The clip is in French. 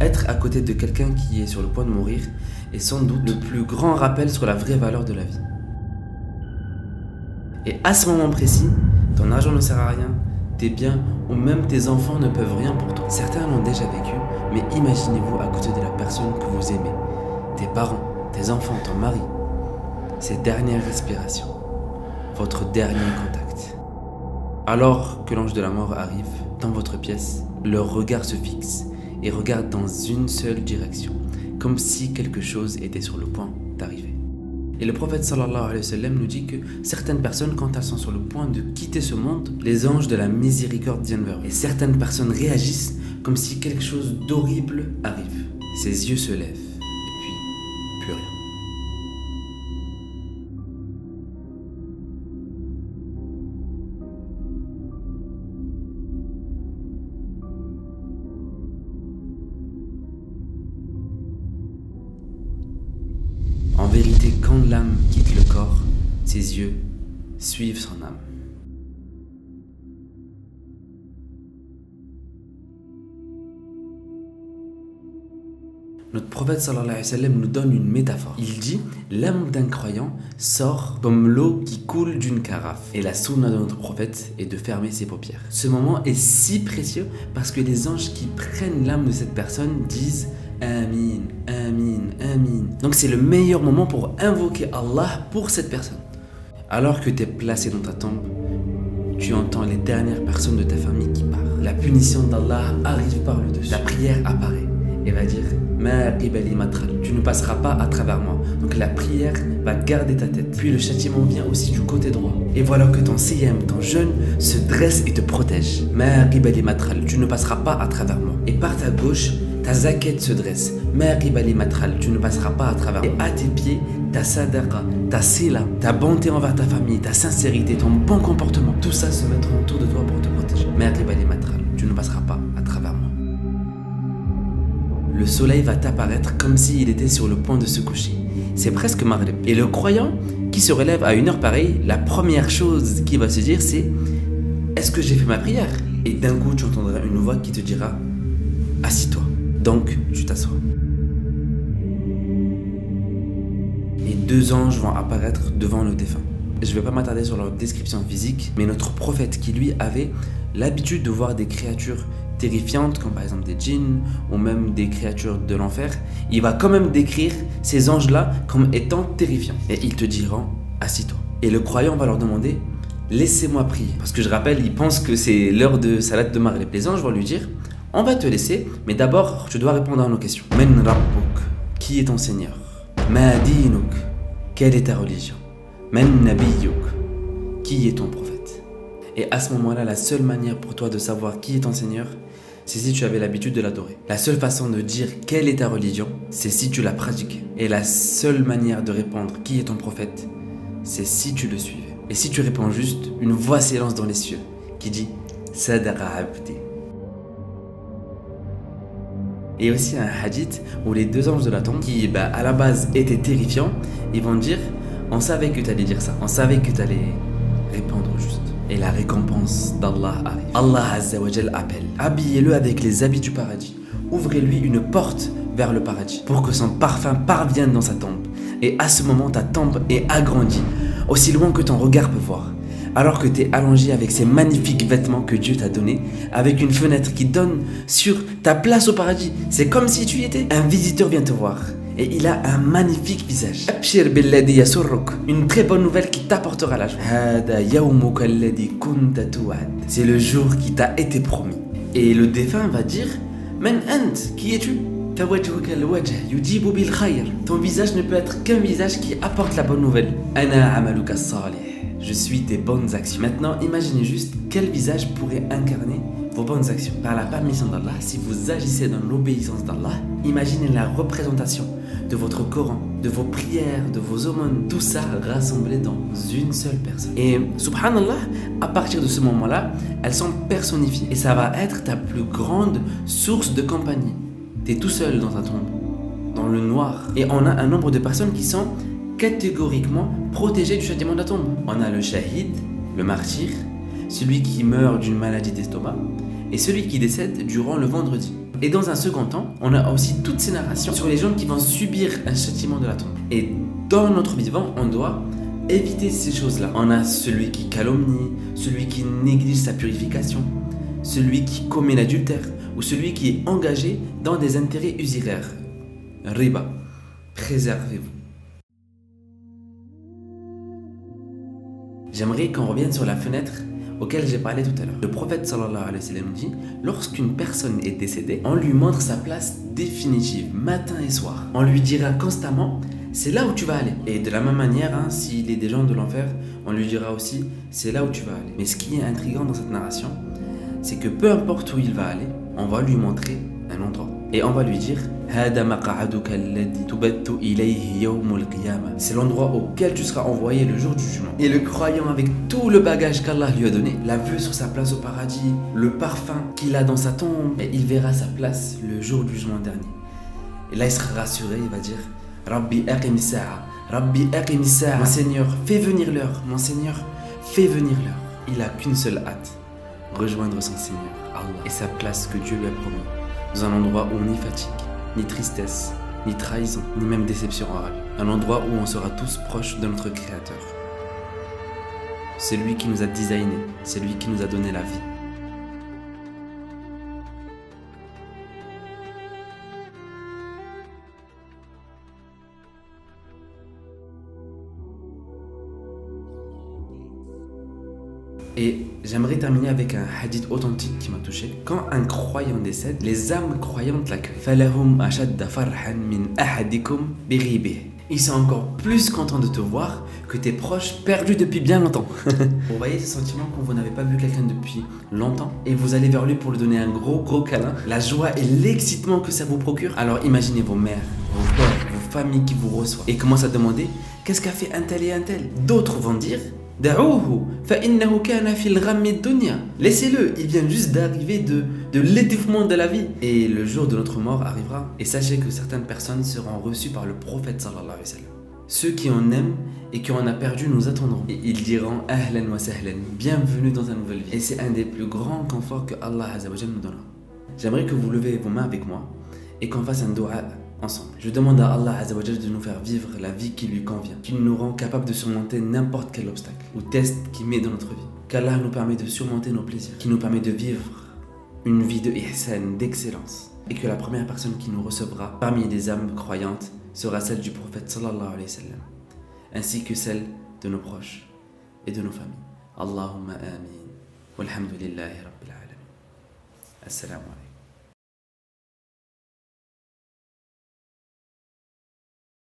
Être à côté de quelqu'un qui est sur le point de mourir est sans doute le plus grand rappel sur la vraie valeur de la vie. Et à ce moment précis, ton argent ne sert à rien, tes biens ou même tes enfants ne peuvent rien pour toi. Certains l'ont déjà vécu, mais imaginez-vous à côté de la personne que vous aimez, tes parents, tes enfants, ton mari, ses dernières respirations, votre dernier contact. Alors que l'ange de la mort arrive dans votre pièce, leur regard se fixe et regarde dans une seule direction, comme si quelque chose était sur le point d'arriver. Et le prophète sallallahu alayhi wa sallam nous dit que certaines personnes, quand elles sont sur le point de quitter ce monde, les anges de la miséricorde viennent vers eux. Et certaines personnes réagissent comme si quelque chose d'horrible arrive. Ses yeux se lèvent, et puis plus rien. En vérité, quand l'âme quitte le corps, ses yeux suivent son âme. Notre prophète sallallahu alayhi wa sallam nous donne une métaphore. Il dit, l'âme d'un croyant sort comme l'eau qui coule d'une carafe. Et la sunna de notre prophète est de fermer ses paupières. Ce moment est si précieux parce que les anges qui prennent l'âme de cette personne disent Amin, Amin, Amin. Donc c'est le meilleur moment pour invoquer Allah pour cette personne. Alors que tu es placé dans ta tombe, tu entends les dernières personnes de ta famille qui parlent. La punition d'Allah arrive par le dessus. La prière apparaît et va dire Ma qibali matral, tu ne passeras pas à travers moi. Donc la prière va garder ta tête. Puis le châtiment vient aussi du côté droit. Et voilà que ton siyam, ton jeûne, se dresse et te protège. Ma qibali matral, tu ne passeras pas à travers moi. Et par ta gauche, ta zakat se dresse. Ma qibali matral, tu ne passeras pas à travers moi. Et à tes pieds, ta sadaqa, ta sila, ta bonté envers ta famille, ta sincérité, ton bon comportement, tout ça se mettra autour de toi pour te protéger. Ma qibali matral, tu ne passeras pas à travers moi. Le soleil va apparaître comme s'il était sur le point de se coucher. C'est presque Maghrib. Et le croyant qui se relève à une heure pareille, la première chose qu'il va se dire c'est est-ce que j'ai fait ma prière? Et d'un coup tu entendras une voix qui te dira assis-toi. Donc tu t'assois. Et deux anges vont apparaître devant le défunt. Je ne vais pas m'attarder sur leur description physique, mais notre prophète qui lui avait l'habitude de voir des créatures terrifiantes comme par exemple des djinns ou même des créatures de l'enfer, il va quand même décrire ces anges-là comme étant terrifiants. Et ils te diront assis-toi. Et le croyant va leur demander laissez-moi prier. Parce que je rappelle, il pense que c'est l'heure de salat de Maghrib. Les anges vont lui dire on va te laisser, mais d'abord tu dois répondre à nos questions. Men rabbuk, qui est ton Seigneur? Ma dinuk, quelle est ta religion? Men nabiyyuk, qui est ton prophète? Et à ce moment-là, la seule manière pour toi de savoir qui est ton Seigneur, c'est si tu avais l'habitude de l'adorer. La seule façon de dire quelle est ta religion, c'est si tu la pratiquais. Et la seule manière de répondre qui est ton prophète, c'est si tu le suivais. Et si tu réponds juste, une voix s'élance dans les cieux qui dit Sadaqa abdi. Et aussi un hadith où les deux anges de la tombe, qui à la base étaient terrifiants, ils vont dire on savait que tu allais dire ça, on savait que tu allais répondre juste. Et la récompense d'Allah arrive. Allah Azza wa Jal appelle. Habillez-le avec les habits du paradis. Ouvrez-lui une porte vers le paradis pour que son parfum parvienne dans sa tombe. Et à ce moment, ta tombe est agrandie, aussi loin que ton regard peut voir. Alors que tu es allongé avec ces magnifiques vêtements que Dieu t'a donnés, avec une fenêtre qui donne sur ta place au paradis. C'est comme si tu y étais. Un visiteur vient te voir. Et il a un magnifique visage. Abshir billadhi yasurruk. Une très bonne nouvelle qui t'apportera la joie. Hada yawmuka alladhi kunta tu'ad. C'est le jour qui t'a été promis. Et le défunt va dire Man ant, qui es-tu? Fawajhuka alwajh yujibu bil khayr. Ton visage ne peut être qu'un visage qui apporte la bonne nouvelle. Ana amaluka salih. Je suis tes bonnes actions. Maintenant, imaginez juste quel visage pourrait incarner vos bonnes actions. Par la permission d'Allah, si vous agissez dans l'obéissance d'Allah, imaginez la représentation de votre Coran, de vos prières, de vos aumônes, tout ça rassemblé dans une seule personne. Et subhanallah, à partir de ce moment-là, elles sont personnifiées. Et ça va être ta plus grande source de compagnie. Tu es tout seul dans ta tombe, dans le noir. Et on a un nombre de personnes qui sont catégoriquement protégées du châtiment de la tombe. On a le shahid, le martyr, celui qui meurt d'une maladie d'estomac et celui qui décède durant le vendredi. Et dans un second temps, on a aussi toutes ces narrations sur les gens qui vont subir un châtiment de la tombe. Et dans notre vivant, on doit éviter ces choses-là. On a celui qui calomnie, celui qui néglige sa purification, celui qui commet l'adultère ou celui qui est engagé dans des intérêts usuraires. Riba, préservez-vous. J'aimerais qu'on revienne sur la fenêtre auquel j'ai parlé tout à l'heure. Le prophète sallallahu alayhi wa sallam dit, lorsqu'une personne est décédée, on lui montre sa place définitive, matin et soir. On lui dira constamment, c'est là où tu vas aller. Et de la même manière, s'il est des gens de l'enfer, on lui dira aussi, c'est là où tu vas aller. Mais ce qui est intriguant dans cette narration, c'est que peu importe où il va aller, on va lui montrer un endroit. Et on va lui dire, c'est l'endroit auquel tu seras envoyé le jour du jugement. Et le croyant, avec tout le bagage qu'Allah lui a donné, la vue sur sa place au paradis, le parfum qu'il a dans sa tombe, et il verra sa place le jour du jugement dernier. Et là il sera rassuré, il va dire, Rabbi aqim sa'a, Rabbi aqim sa'a. Mon Seigneur, fais venir l'heure. Mon Seigneur, fais venir l'heure. Il n'a qu'une seule hâte, rejoindre son Seigneur, Allah, et sa place que Dieu lui a promis, dans un endroit où ni fatigue, ni tristesse, ni trahison, ni même déception orale. Un endroit où on sera tous proches de notre Créateur. Celui qui nous a designé, celui qui nous a donné la vie. Et j'aimerais terminer avec un hadith authentique qui m'a touché. Quand un croyant décède, les âmes croyantes l'accueillent. فَلَهُمْ أَشَدَّ فَرْحًا مِنْ أَحَدِكُمْ بِغِيبِهِ. Ils sont encore plus contents de te voir que tes proches perdus depuis bien longtemps. Vous voyez ce sentiment quand vous n'avez pas vu quelqu'un depuis longtemps et vous allez vers lui pour lui donner un gros câlin. La joie et l'excitement que ça vous procure. Alors imaginez vos mères, vos pères, vos familles qui vous reçoivent et commencent à demander qu'est-ce qu'a fait un tel et un tel. D'autres vont dire laissez-le, il vient juste d'arriver de l'étouffement de la vie. Et le jour de notre mort arrivera. Et sachez que certaines personnes seront reçues par le prophète sallallahu alayhi wa sallam. Ceux qui en aiment et qui en a perdu nous attendront. Et ils diront Ahlan wa sahlan, bienvenue dans une nouvelle vie. Et c'est un des plus grands conforts que Allah azza wa jalla nous donnera. J'aimerais que vous levez vos mains avec moi et qu'on fasse un dua ensemble. Je demande à Allah azza wa jalla de nous faire vivre la vie qui lui convient, qu'il nous rend capable de surmonter n'importe quel obstacle ou test qu'il met dans notre vie. Qu'Allah nous permet de surmonter nos plaisirs, qu'il nous permet de vivre une vie de ihsan, d'excellence. Et que la première personne qui nous recevra parmi les âmes croyantes sera celle du prophète sallallahu alayhi wa sallam, ainsi que celle de nos proches et de nos familles. Allahumma amin. Walhamdulillahi rabbil alamin. Assalamu alaikum.